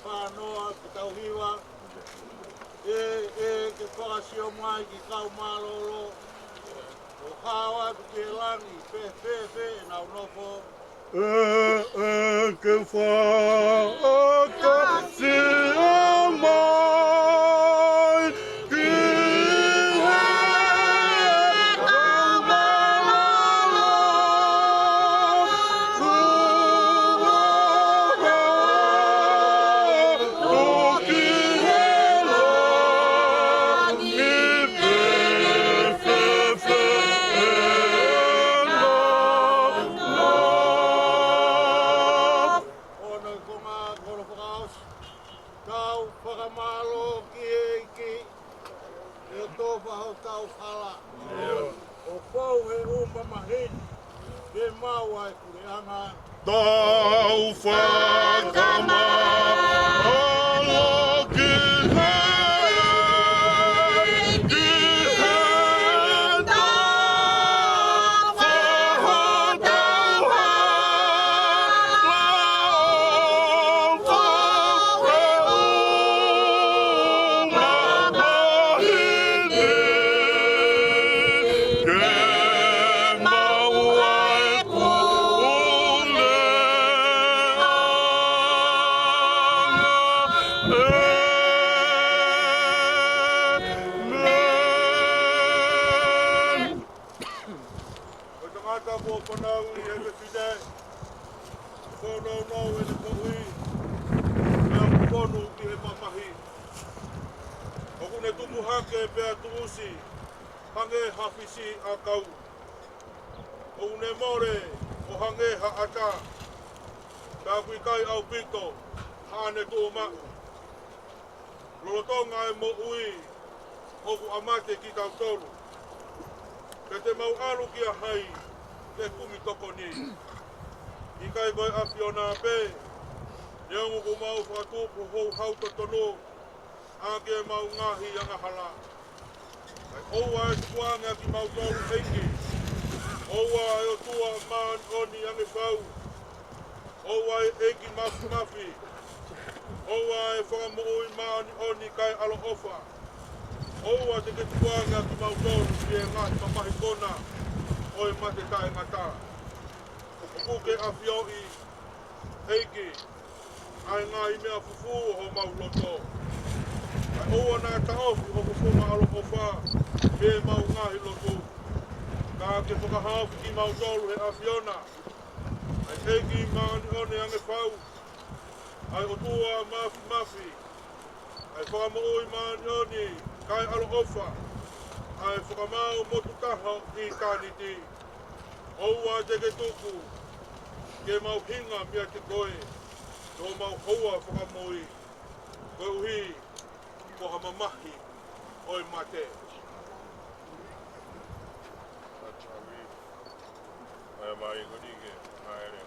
whanoa ki tau hiwa. Ke whakasio mai ki kau malolo. O hawa ki langi, fe, nau nofo. Ke whakasio mai ki Kau whakamalo ki eiki, e tō whahau tau hala. O pau he umamahin, ke mau ai kureanga. Tau whakamalo ki hake pea tuusi, hange hawhisi a kau. O ne more o hange ha ata, ka kui kai au pito, hane tō mau. Lolotonga e mo ui, hoku amate ki tau tolu. Ke te mau alu ki a hai, te kumi toko ni. I kai koe awhiona pe, neongu ku mau whakatupu hou hauta tono, ake mau ngahi anga hala. Ai oua e tukuanga ki mau tolu heiki. Oua e o tua maan oni ange whau. Oua e eki mafi. Oua e whakamoui maani oni kai alo ofa. Oua te ke tukuanga ki mau tolu ki e ngāti mamahi kona. Oi mate tae ngata. O kuke a whioi heiki. Ai ngā i mea fufu ho mau loto. Ai oua nā taofu o kufunga alo ofa. Me mau ngahi loto. Ka ke whakahawhi ki mau tolu he a whiona. Ai heiki maani one ange whau. Ai o tua mafi. Ai whakamoui maani oni. Kai alo ofa. Ai whakamau motu taha ki tāniti. Oua te ke tuku. Ke mau hinga mea te koe. Tō mau hoa whakamoi. Koe uhi. Ko hamamahi. Oi mate. Ai mai ngonige. Ai re.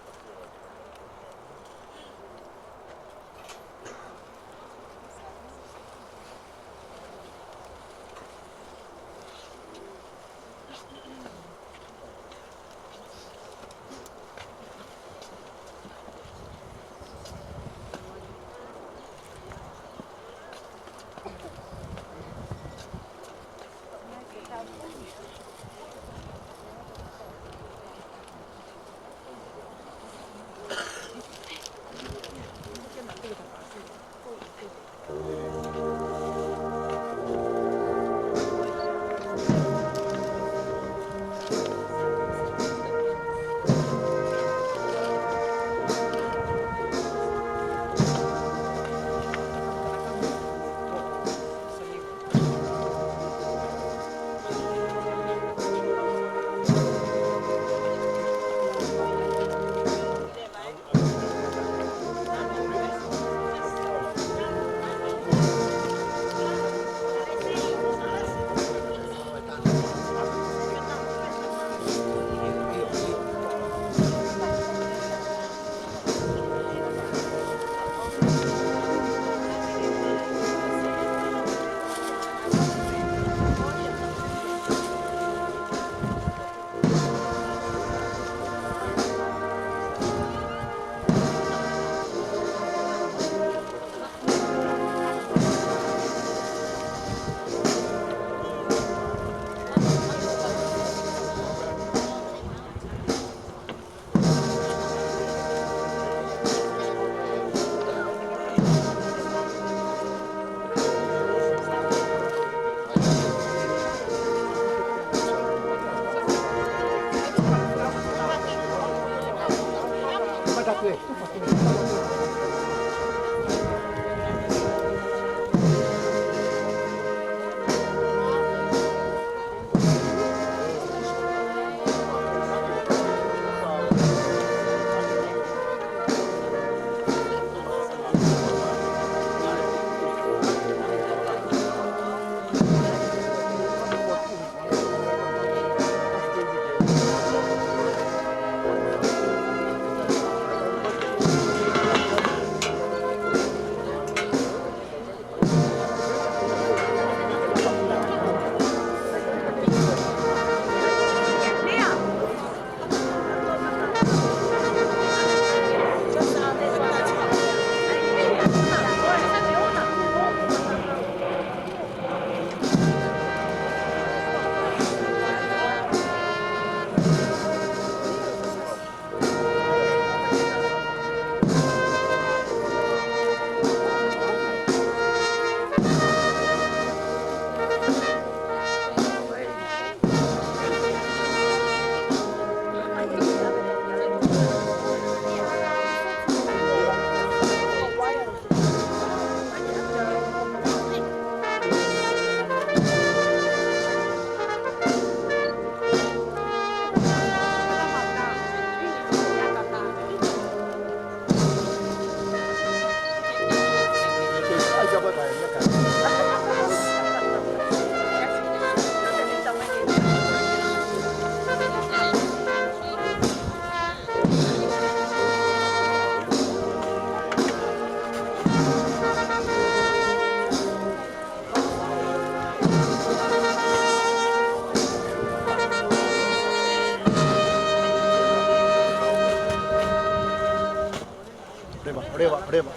Reba.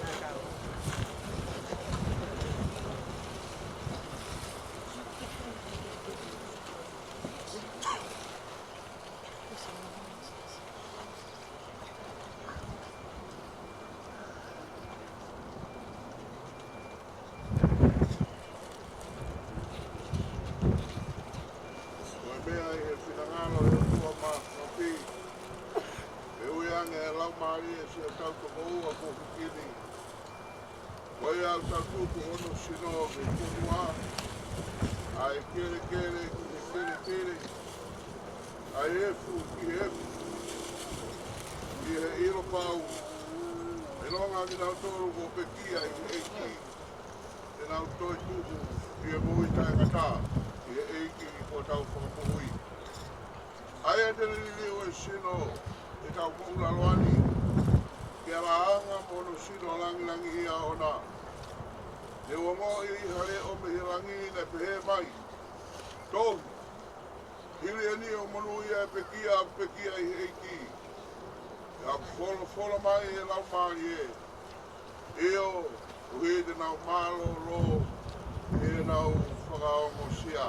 mea e whingangalo e tua ma no pi. E uiange e lau maari e si a tau to moua po hukini. Wai au tau tuku ono sino e kunua. Ai kere kere. Ai efu ki efu. I he iro pau. E longa ki nau toru ko pekia i eiki. E nau toi tuku i e mui tae kata. I e eiki i ko tau whakapuhui. Ai e te lili o e sino e tau koula loani. Ki ala anga mono sino langi ia ona. E ua mo i hare o me hirangi ne pehe mai. Tohu. Hili e ni o monu ia e pekia i eiki. A fola mai e lau maari e. Eo, uhe te nau malo lo, e nau whakaongo sia.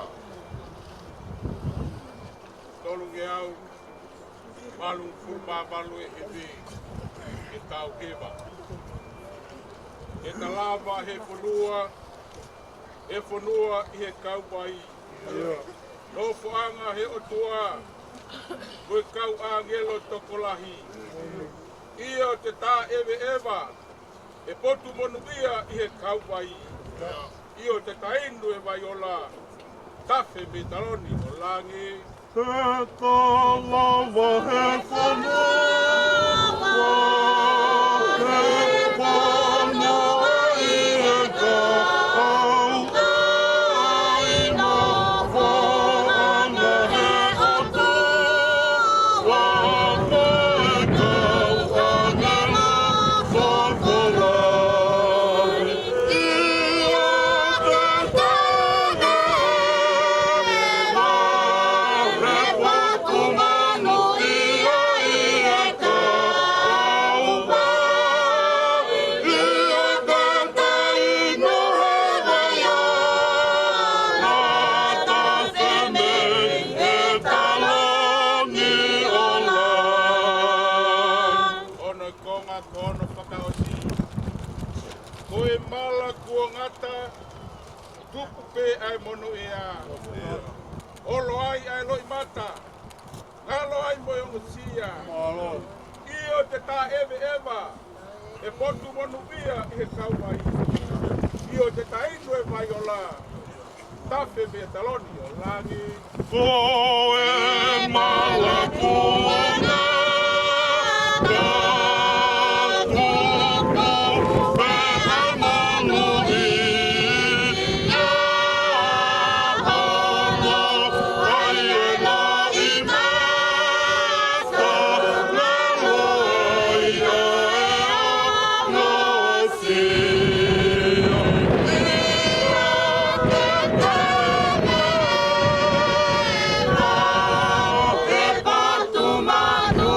Tolu ke au, malu furma malu e hewe, e tau hewa. E ta lava he whanua i he kaupai. No fuanga he otua, koe kau angelo tokolahi. Ia te tā ewa, e potu monu ia i he kaupai. Ia te tainu e vai ola, tafe me taloni o langi. He ka lava he whanua, he whanua i he kau. Ai no whanga he otua, wanga e kau angela whakolai. Ia te tāna he watu manu ia i he kau. Ia te taino he waia, nā ta wheme e talongi ola. Ono konga kono whakaoti. Koe mala kua ngata, tupu pe ai mono ea. Olo ai loi mata, ngalo ai mo yongo sia. Io te tā ewa, e potu monu ia i he kaupai. Io te tā inu e vai ola, tafe me taloni o langi. Koe mala kuana, ka tupu pe manu ia. Ono ai e na i mesta, ngalo ai e ono sia. Ia te tana, he portu manu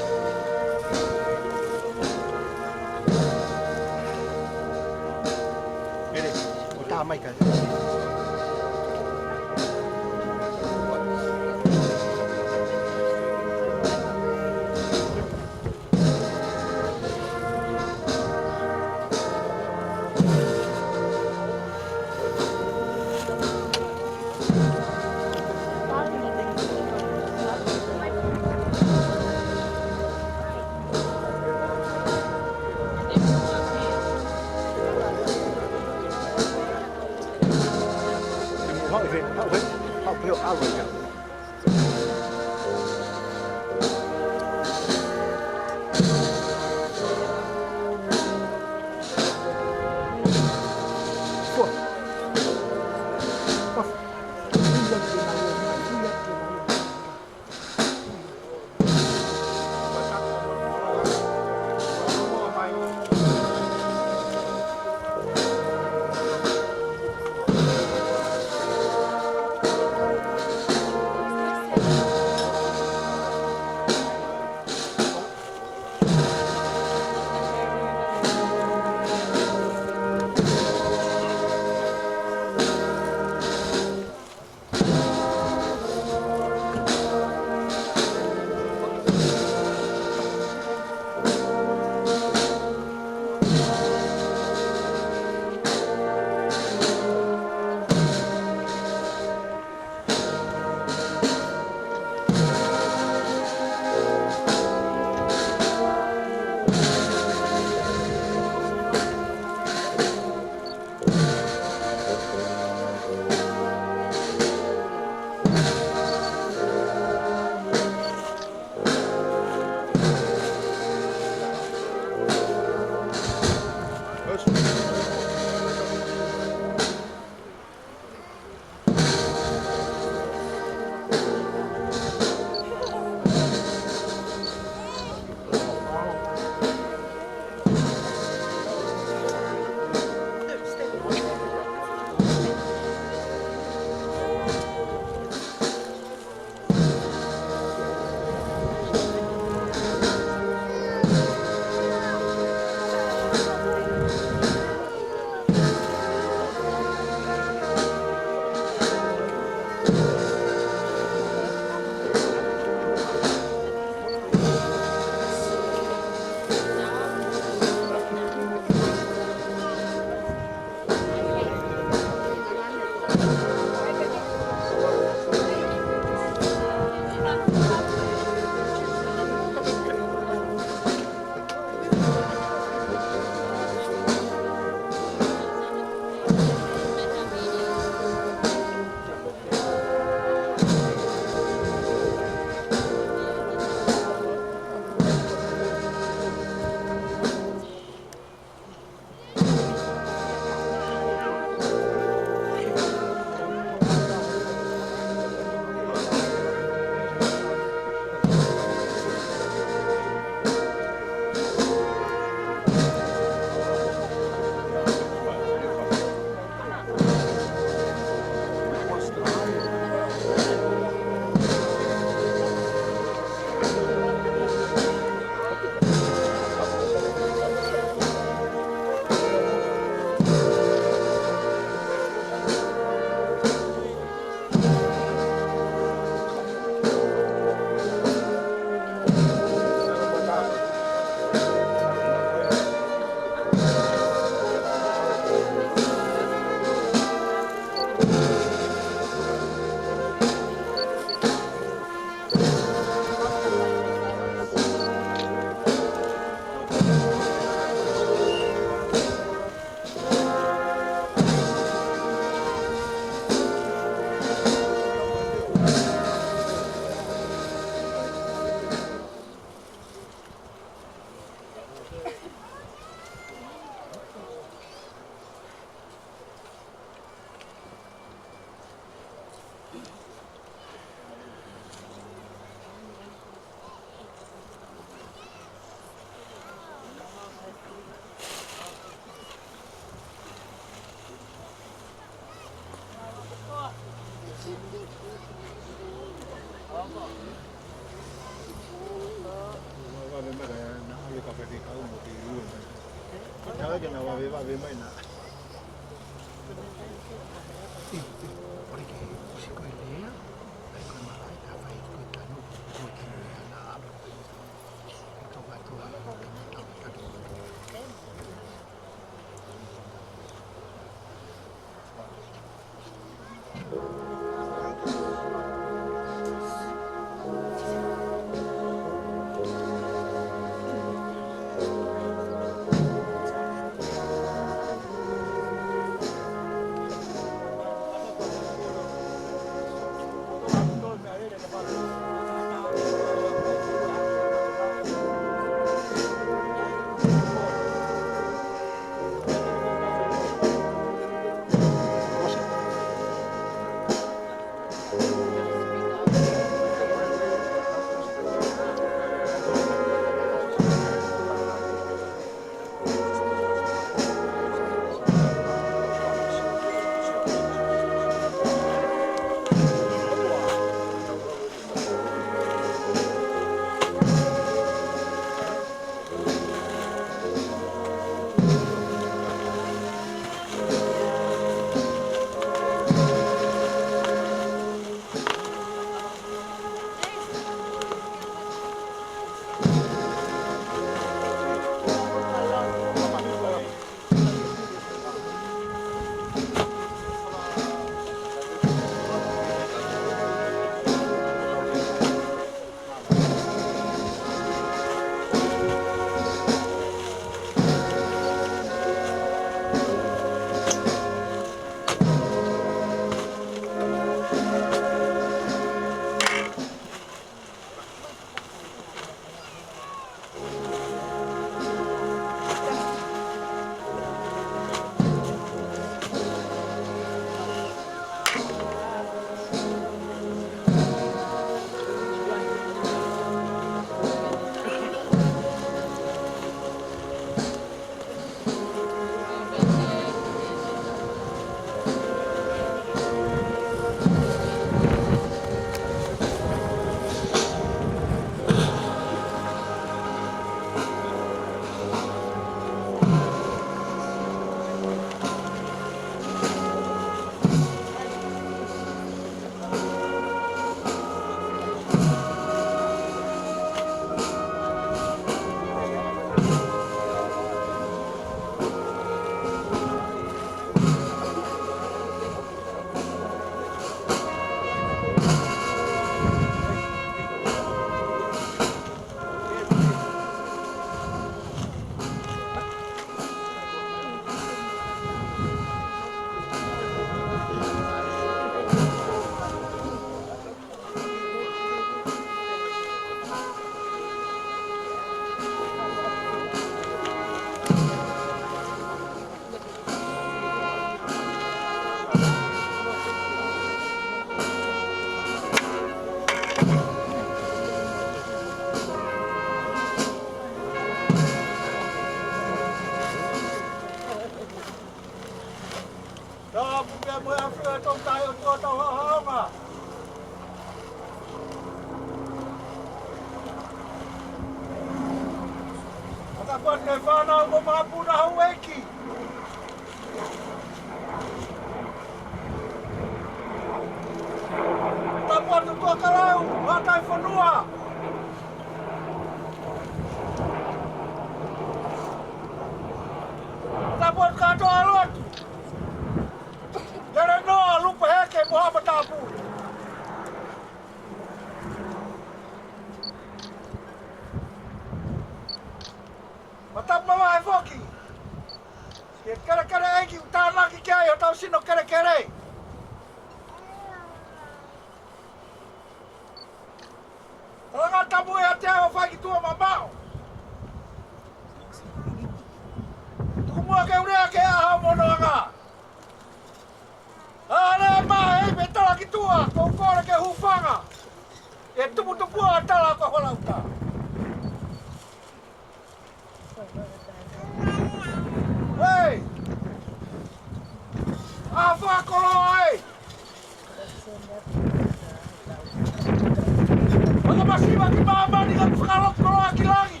masiwa ki mama ni ka whakarot koroa ki langi.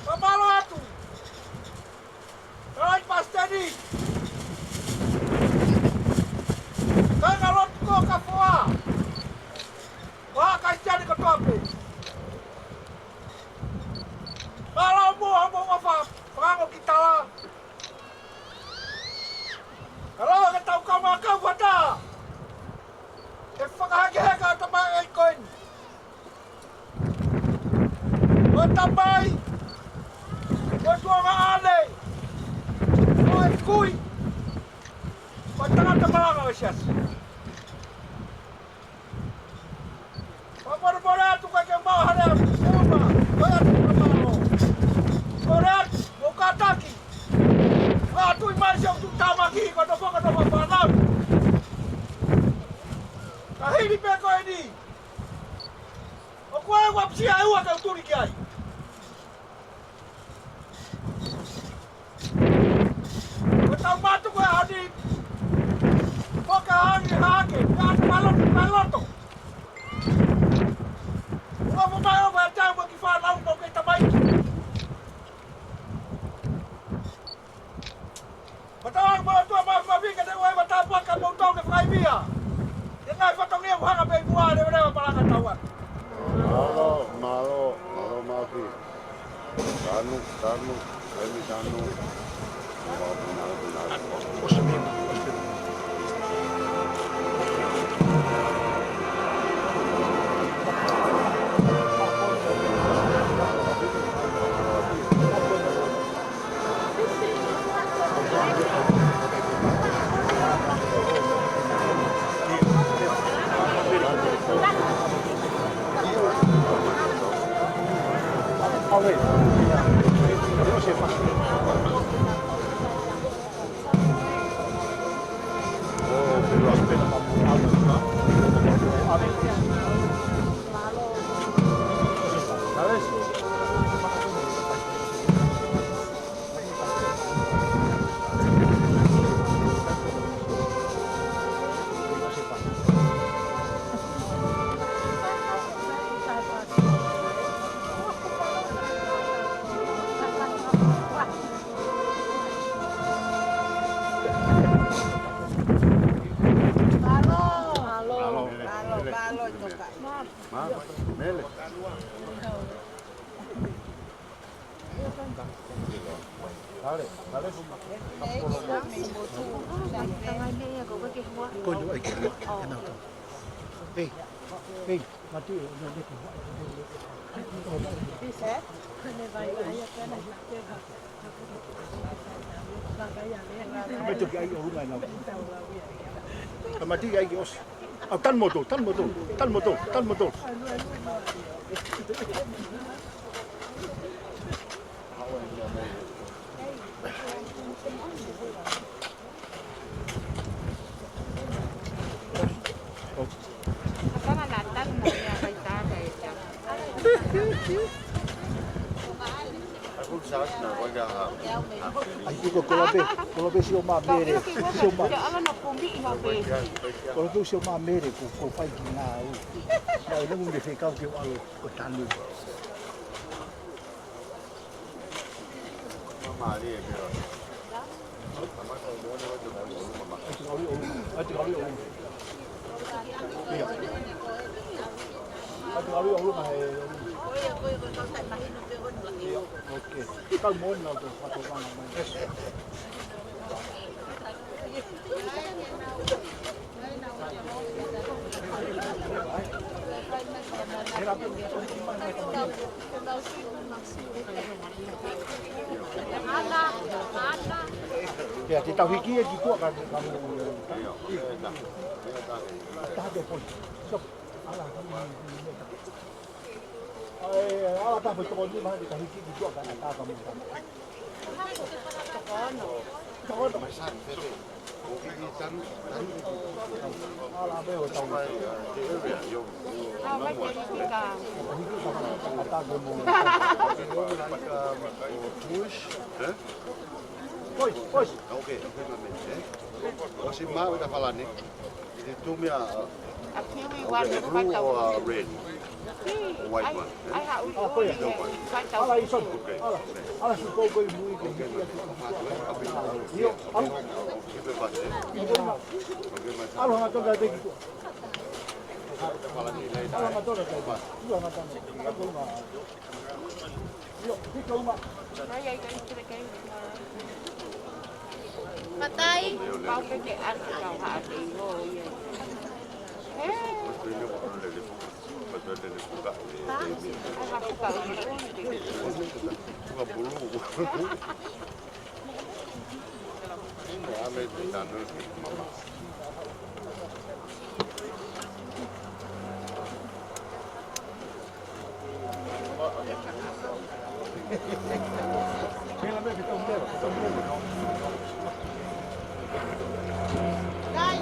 Pamalo atu. Rai pasteni. Kanga lot ko ka foa. Wah ka jadi ka tope. Kalau mo apa? Pango kita lah. Kalau kita tahu kau makan pada. Efak hage ka tamay coin. Tambay. Tua ale. Oi kui. Patanga tamala sias. Bora tu ka mau hada. Uma. Bora tu tamalo. Bora buka taki. Tu mais eu tu tama aqui quando eu vou falar. Kahili peko ini. O qual é o psi aí o que eu tô ligado. Tao mato ko ani. Poka hangi hake, ka maloto. Mo mai o ba tau ki fa lau no ke tamai. Patawang mo to ma vi ka de wa ba ta pa ka mo to ke fai via. Yang ngai fa tong ni wa ka pe bua de wa para ka tawan. Malo mafi. Tanu, kami tanu. Mati ai os. Tan moto. Kalau besi oma mere, kalau besi oma mere, kau fai kina, nah ini mungkin fikau kau alu petani. Mama dia kira. Mama kalau dia ada kali orang. Iya. Ada kali orang mah. Oke, kita mau nonton foto mana? Ya, kita fikir gitu kan kamu. Tak ada pun. Sok, alah. Ala tak betul ni mana kita fikir gitu kan tak kamu. Jangan macam itu. Ala beo tahu. Apa jadi kang? Tak kamu. Push. Push. Okay. O si mau ta falani. Is it tumia A kiwi one okay, is blue 5,000. or red? White one. I have Ala 5,000. iso. Ala su koko i mui ke Okay, mui. Io, Ala nga tonga te ki. falani lei Ala nga tonga te. Ala nga tonga. Yo, pika uma. Nói vậy cái cái Patay. bao cái ăn cầu hạ thì ngồi vậy. Thế ai học cái cậu gì đó thì Bukan bulu. Ini ame tanda mama. Pela me que tão dela, tão dela. Đây.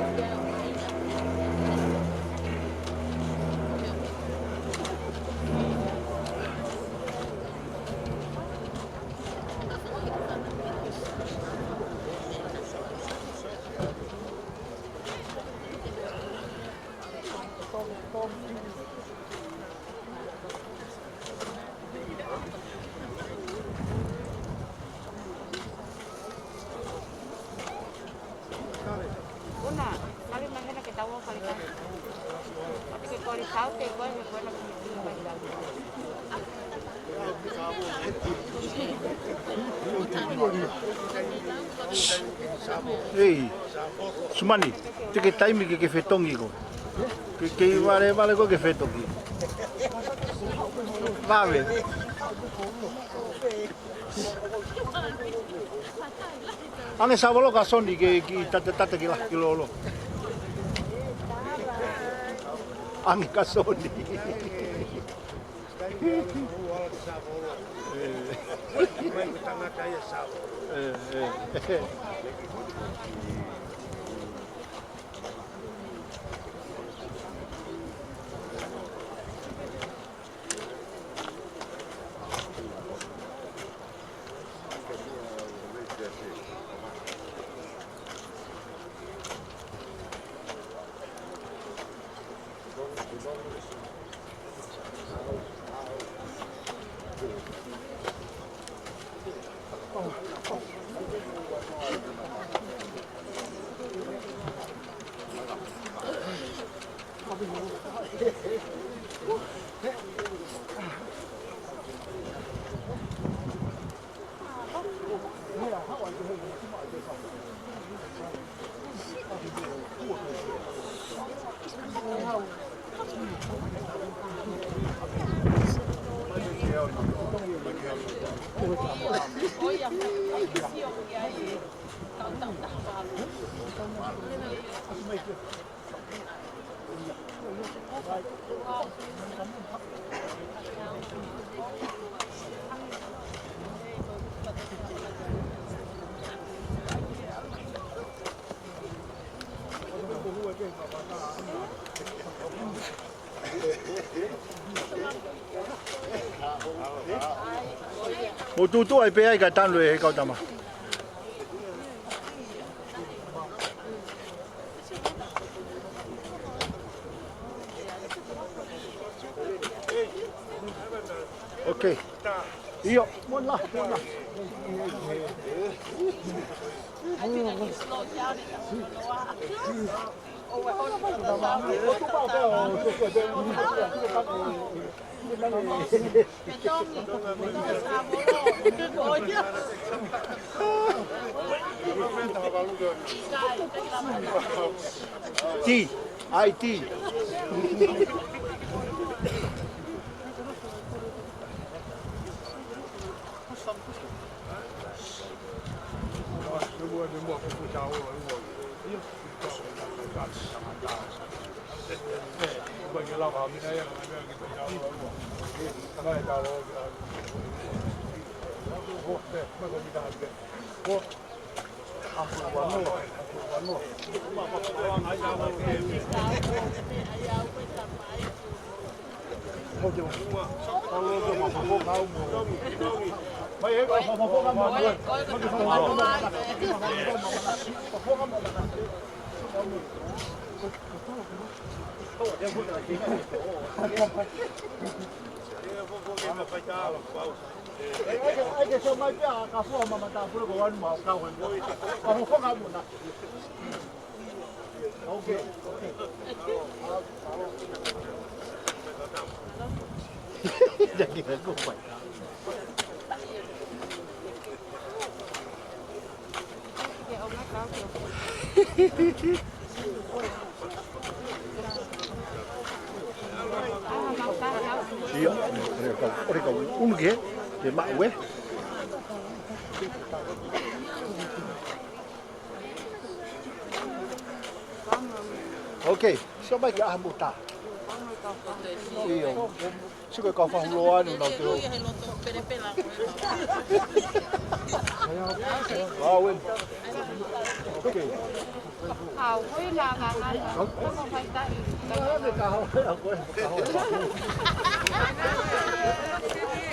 una kali mana kita tahu kali kan. Tapi kalau di tahu teh gue nak bailar. Ei, Sumani, te que taimi que fetongi ko. Que vale ko que fetongi. Vale. Ange sabolo ka soni que tata ki la kilolo. Ange ka soni. Mo tu ai pe ai ka tan lue ka tama. Okay. Io, mola. T, IT. ai ke so mai pia ka fu ma mata pu ko wan ma ka wan ka fu ka mu na okay jadi aku pai Cái ông nó có iya mereka unge de ma we okay so mai ka amuta iyo suka ka fa loan no to wow okay hào quý là nó không phải tay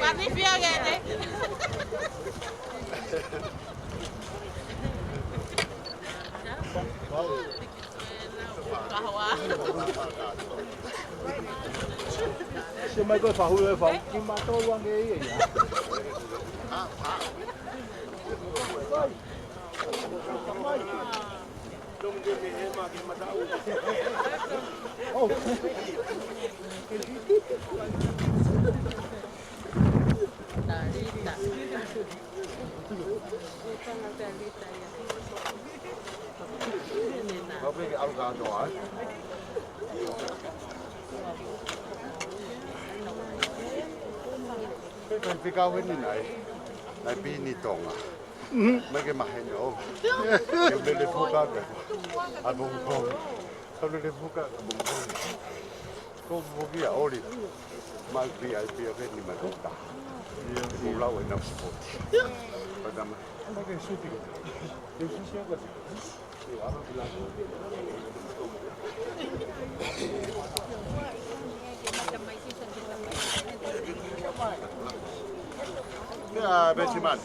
Bạn đi phía ghê đấy. Sao mấy cái phao hư phao nhưng mà tôi quan cái gì vậy? Có cái áo gà đỏ ấy. Cái phi cao với này phi ni trồng à? Mấy cái mặt hình ốm. Em lên phụ cao kìa. À bông bông. Sao lên phụ cao bông bông. Có vô cái áo đi. Mà phi ai phi cái ni mà không ta. Bông lâu ở nằm sport. Phải đâm. Mấy cái suy thì. Cái suy xéo cái gì. Ya, Benjamin.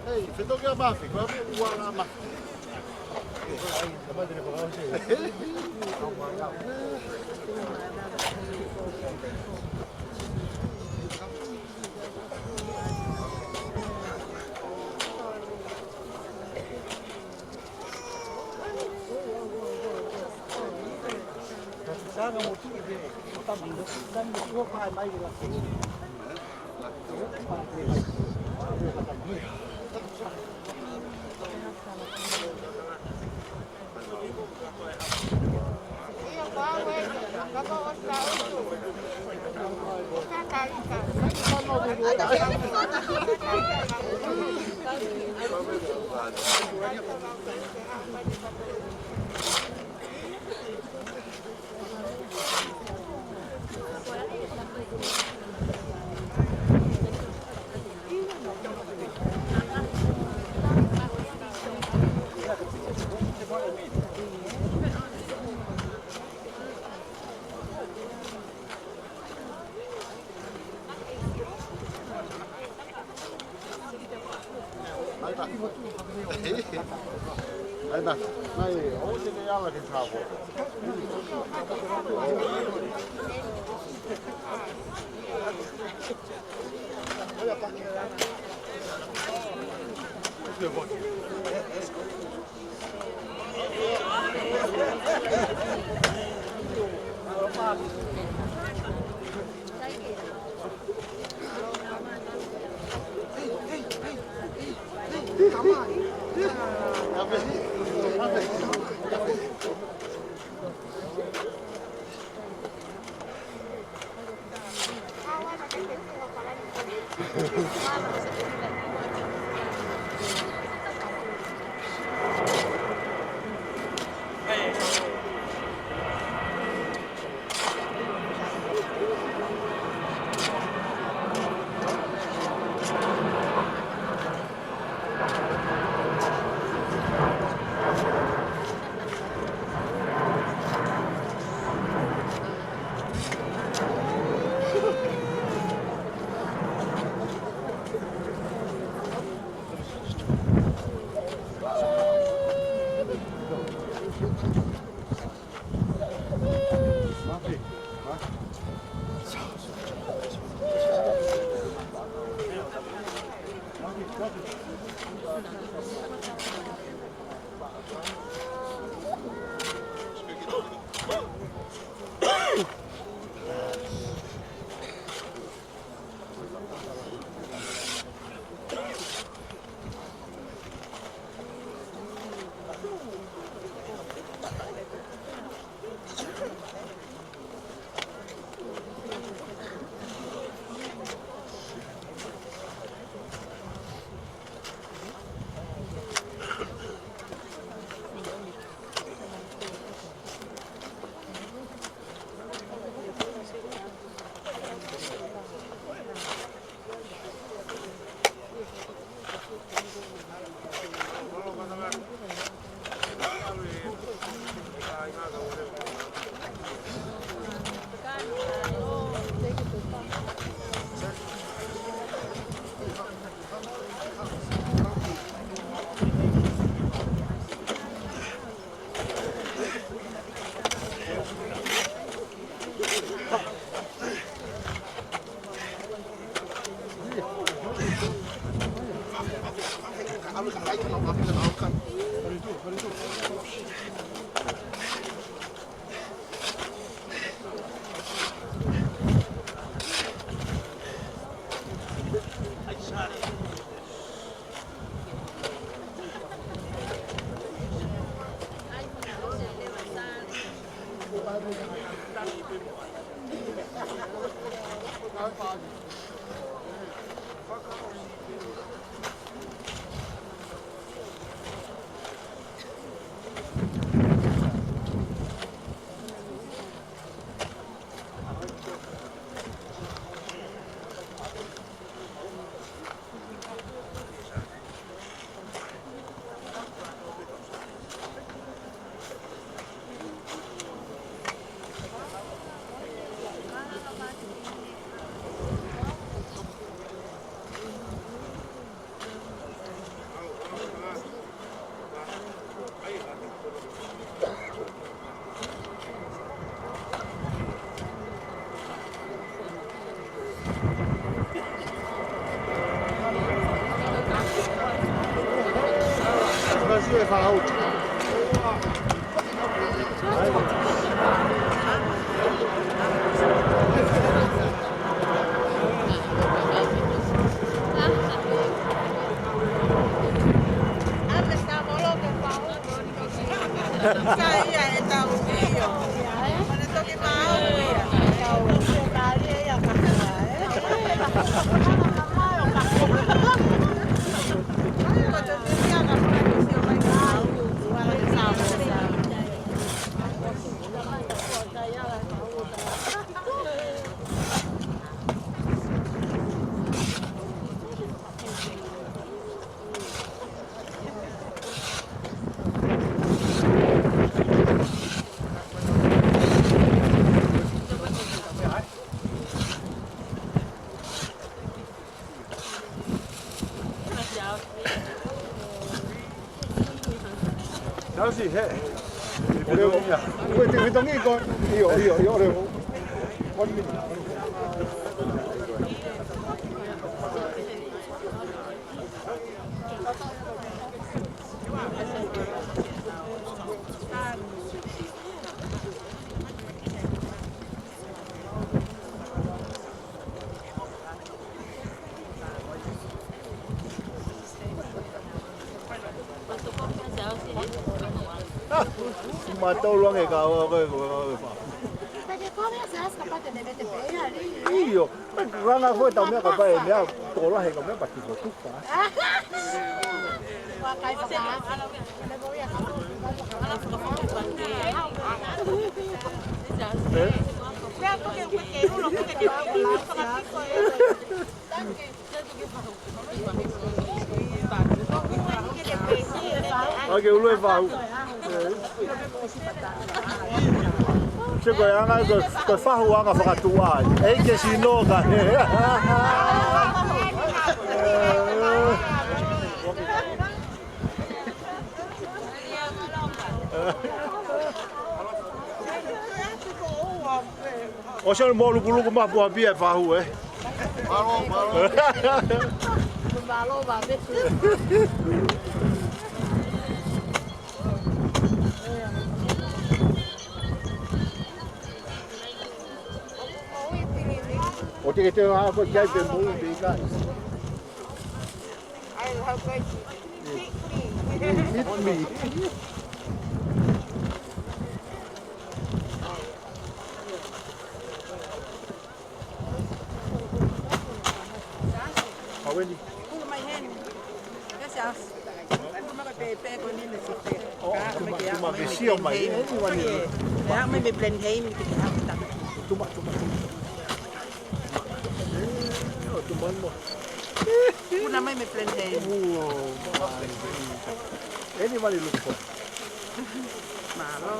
Hey, fito que abafe, qual é o guarama? Sana mo tu de tabi dan mo kai mai la. Iyo có quên có con sáu các cái con một đứa Đây này, này, ố trên cái áo là cái thảo của. Brasil é falar Sì, volevo questo amico io volevo ma tao lo che cavo che fa. Perché come sei scappate ne avete bene Io, ma rana fuori da me capire mia tolo che come partito tutta. Qua kai fa. Ne voy a Ma che lui fa? Che poi anche che fa uanga fa tua, e che si noga. O se mo lu lu ma po bia fa hu e. Malo, malo. Malo va ver. O te te ha ko kai pe mo be ka. I love it. Hit me. Haweni. Kulo mai hen. Kasas. Kulo mai pe ko ni le si pe. Tuma ke sia mai e ni wani. Ya mai be blend hei ni ke ha ta. Tuma. Tuma mo. Kulo mai me blend hei. Anybody look for? Malo.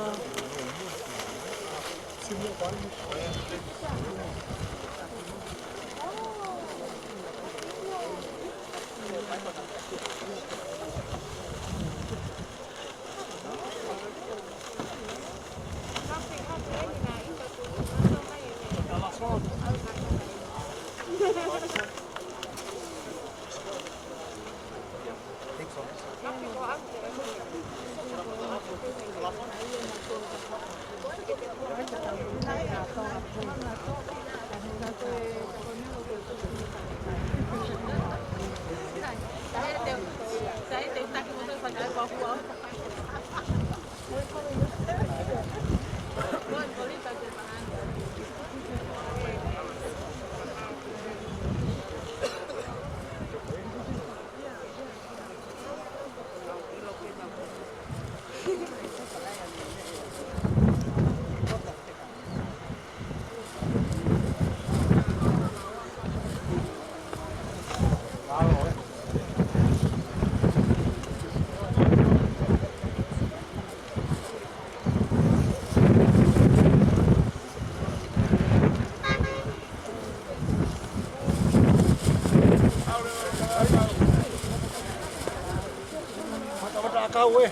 Kau eh.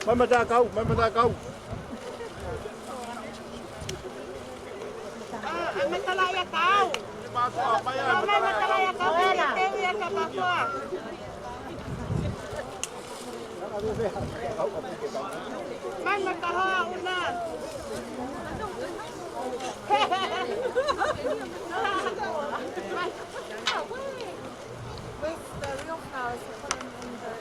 Mai mata kau. Ame talaya kau. Ame talaya kau. Tewi ya kapakwa. Mai mataha una. Wait, the real flowers are coming in the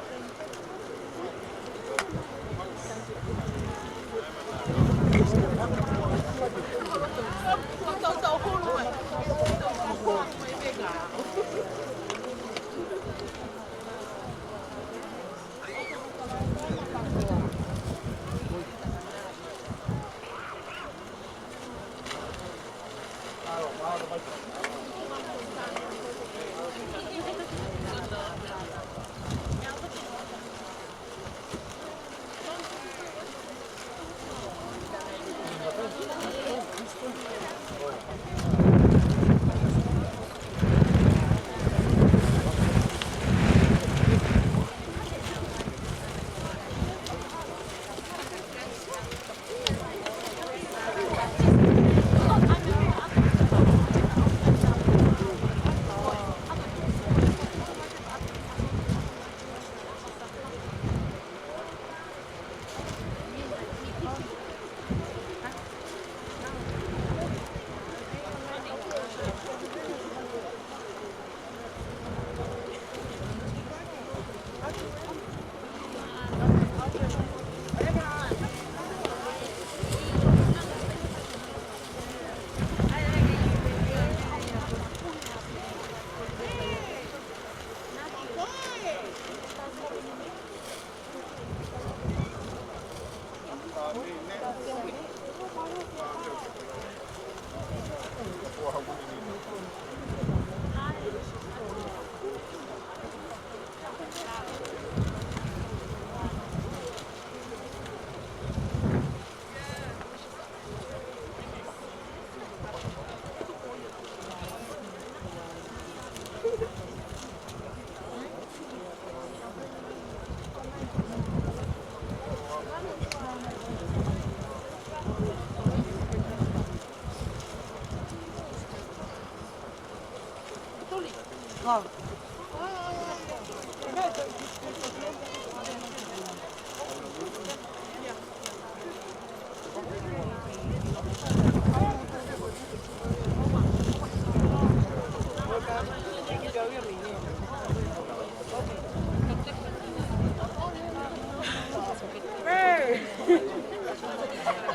Không.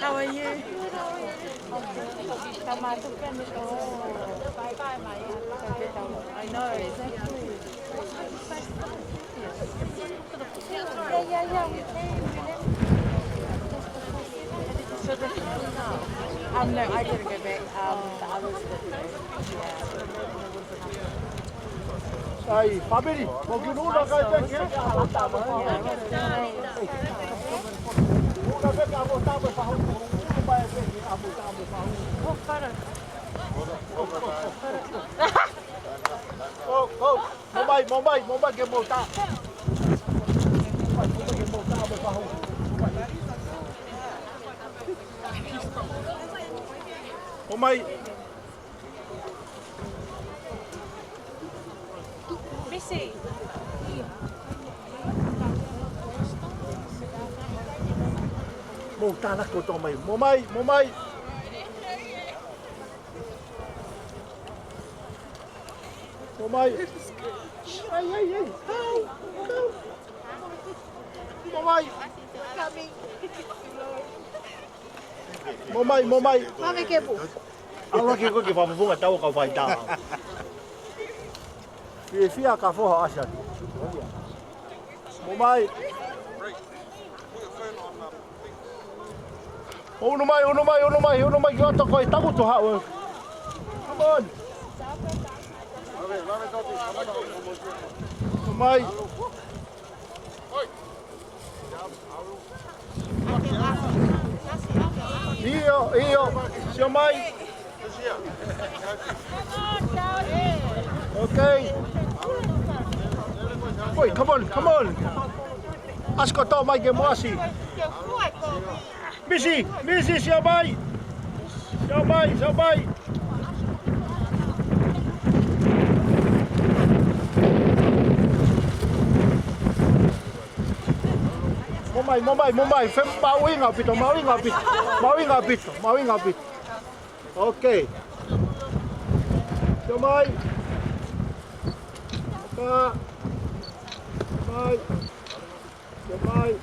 How are you? I know, exactly. No, I didn't go back. The others did. Ai, family, mo kinuna kay peke. Una vez amo tamo pa hu, ba peke amo tamo pa hu. Oh, photo. Oh, mo mai ke mo ta. Mo ke mo ta pa hu. Mo mai Missy. mo ta na ko to mai. Mo mai. Mo mai. Ai. Mo mai. Mo mai. Mami ke bu. Ala ke ko ke fa funga tau ka vai ta. Fia ka fo asa. Mo mai. Uno mai ki ata koi taku tu hao. Come on. Uno mai. Io. Sio mai. Okay. Oi, come on. Asko to mai ke moasi. Missy, sio mai. Mo mai, fem mau inga pito. Okay. Sio mai. Mai.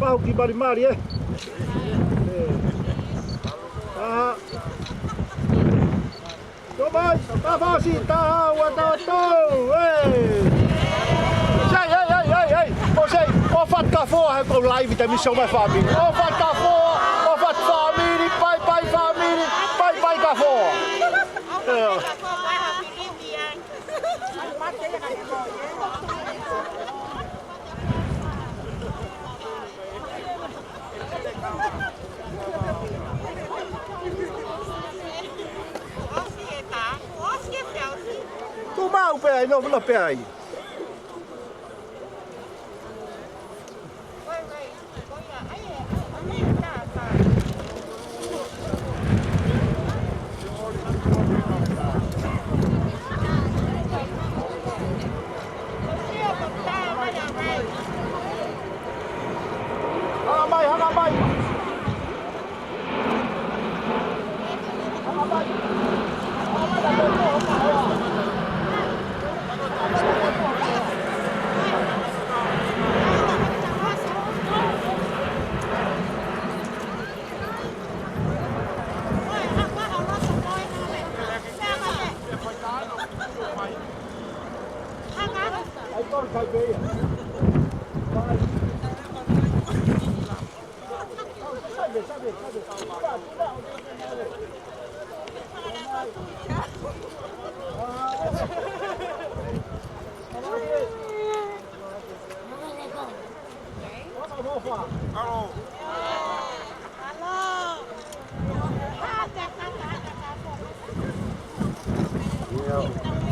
Pau ki mari eh. Mai, tá assim, tá, Ei, você, o fat café com live da missão mais família. O fat café, família, pai café. Tu mau pe ai, não pe ai. Hanga mai. Hello.